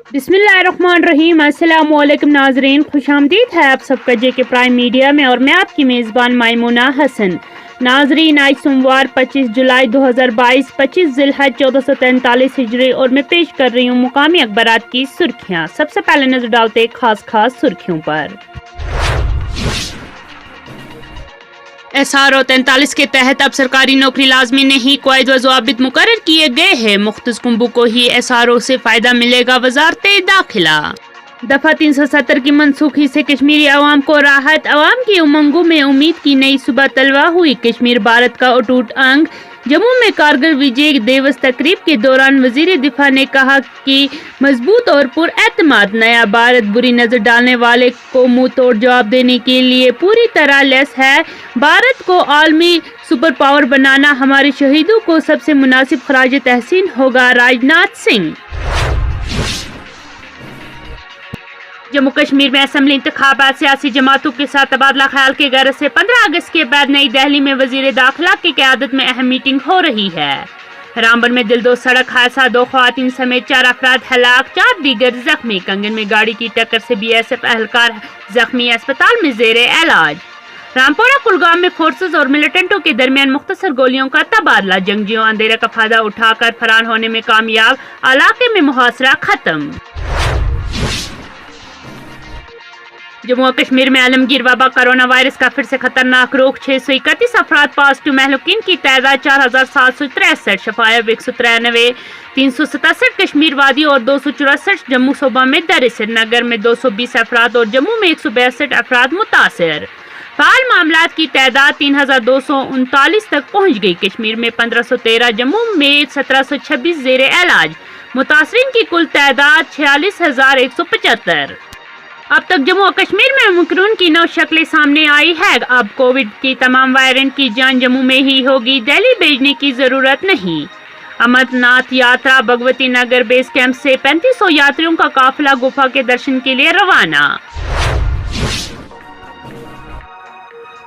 बिस्मिल्लाहिर्रहमानिर्रहीम। अस्सलामुअलैकुम नाजरीन, खुशामदीद है आप सबका जेके प्राइम मीडिया में और मैं आपकी मेज़बान मायमूना हसन। नाजरीन, आज सोमवार 25 जुलाई 2022 25 ज़िलहज 1443 हिजरी और मैं पेश कर रही हूँ मुकामी अखबारात की सुर्खियाँ। सबसे पहले नजर डालते हैं खास सुर्खियों पर। SRO 43 के तहत अब सरकारी नौकरी लाजमी नहीं, कवायद व ज़वाबित मुकर्रर किए गए हैं। मुख्तस कुंबों को ही SRO से फ़ायदा मिलेगा, वज़ारत दाखिला। दफ़ा 370 की मनसूखी से कश्मीरी अवाम को राहत, अवाम की उमंगों में उम्मीद की नई सुबह तलवा हुई। कश्मीर भारत का अटूट अंग। जम्मू में कारगिल विजय दिवस तकरीब के दौरान वजीर दिफा ने कहा कि मजबूत और पुरएतमाद नया भारत बुरी नजर डालने वाले को मुंह तोड़ जवाब देने के लिए पूरी तरह लैस है। भारत को आलमी सुपर पावर बनाना हमारे शहीदों को सबसे मुनासिब खराज तहसीन होगा, राजनाथ सिंह। जम्मू कश्मीर में असेंबली इंतखाबात सियासी जमातों के साथ तबादला ख्याल के गरज से 15 अगस्त के बाद नई दिल्ली में वजीर दाखिला की क़यादत में अहम मीटिंग हो रही है। रामबन में दिलदोज सड़क हादसा, 2 ख़वातीन समेत 4 अफराद हलाक, 4 दीगर जख्मी। कंगन में गाड़ी की टक्कर से BSF एहलकार जख्मी, अस्पताल में जेर इलाज। रामपुरा कुलगाम में फोर्सेस और मिलिटेंटों के दरमियान मुख्तसर गोलियों का तबादला, जंगजियों अंधेरे का फायदा उठाकर फरार होने में कामयाब, इलाके में मुहासरा खत्म। जम्मू कश्मीर में आलमगीर वबा कोरोना वायरस का फिर से खतरनाक रोग, 631 अफराद पॉजिटिव, महलूकीन की तादाद 4763, शफायब 193, 367 कश्मीर वादी और 264 जम्मू सूबा में दर्ज। श्रीनगर में 220 अफराद और जम्मू में 162 अफराद मुतासर। फाल मामलात की तादाद 3239 तक पहुँच गई। कश्मीर में 1513, जम्मू में 1726 जेर इलाज। मुतासरीन की कुल तादाद 46,175। अब तक जम्मू और कश्मीर में ओमिक्रॉन की 9 शक्लें सामने आई है। अब कोविड की तमाम वेरिएंट की जांच जम्मू में ही होगी, दिल्ली भेजने की जरूरत नहीं। अमरनाथ यात्रा, भगवती नगर बेस कैंप से 3500 यात्रियों का काफिला गुफा के दर्शन के लिए रवाना।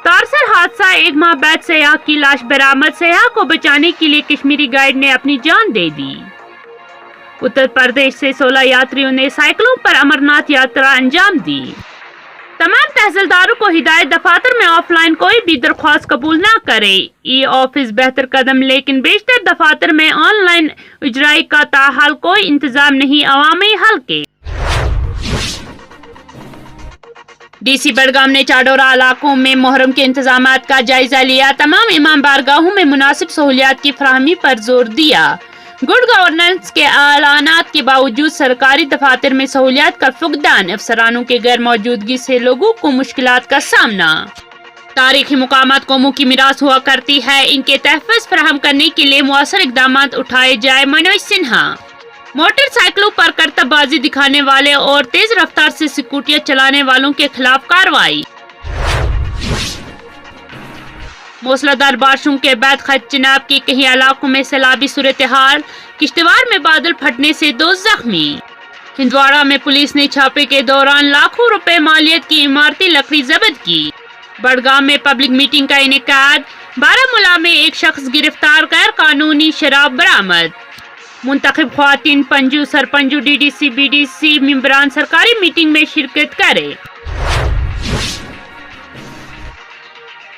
तारसर हादसा, 1 माह बाद सयाह की लाश बरामद, सयाह को बचाने के लिए कश्मीरी गाइड ने अपनी जान दे दी। उत्तर प्रदेश से 16 यात्रियों ने साइकिलों पर अमरनाथ यात्रा अंजाम दी। तमाम तहसीलदारों को हिदायत, दफातर में ऑफलाइन कोई भी दरख्वास्त कबूल ना करे। ऑफिस बेहतर कदम, लेकिन बेशतर दफातर में ऑनलाइन इजराई का ताहाल कोई इंतजाम नहीं, अवामी हल्के। DC बडगाम ने चाडोरा इलाकों में मुहर्रम के इंतजामात का जायजा लिया, तमाम इमाम बारगाहों में मुनासिब सहूलियात की फराहमी पर जोर दिया। गुड गवर्नेंस के ऐलानात के बावजूद सरकारी दफातर में सहूलियात का फुकदान, अफसरानों के गैर मौजूदगी से लोगों को मुश्किलात का सामना। तारीखी मुकामात कौमों की मिरास हुआ करती है, इनके तहफ़्फ़ुज़ फराहम करने के लिए मुअस्सर इक़दामात उठाए जाए, मनोज सिन्हा। मोटरसाइकिलों पर करतबबाजी दिखाने वाले और तेज रफ्तार से स्कूटियां चलाने वालों के खिलाफ कार्रवाई। मूसलाधार बारिशों के बाद खत चिनाब के कई इलाकों में सैलाबी सूरत हाल, किश्तवाड़ में बादल फटने से 2 जख्मी। हिंदवाड़ा में पुलिस ने छापे के दौरान लाखों रुपए मालियत की इमारती लकड़ी जब्त की। बडगाम में पब्लिक मीटिंग का इनेकाद, बारामूला में एक शख्स गिरफ्तार, गैर कानूनी शराब बरामद। मुंतखब ख्वातीन पंजू, सरपंजू, DDC BDC मेंबरान सरकारी मीटिंग में शिरकत करे।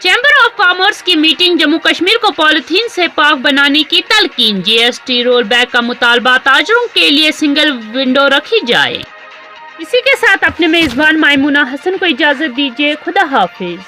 चैम्बर ऑफ कॉमर्स की मीटिंग, जम्मू कश्मीर को पॉलिथीन से पाक बनाने की तलकीन। GST रोल बैक का मुतालबा, ताजरों के लिए सिंगल विंडो रखी जाए। इसी के साथ अपने मेजबान मायमूना हसन को इजाजत दीजिए। खुदा हाफिज।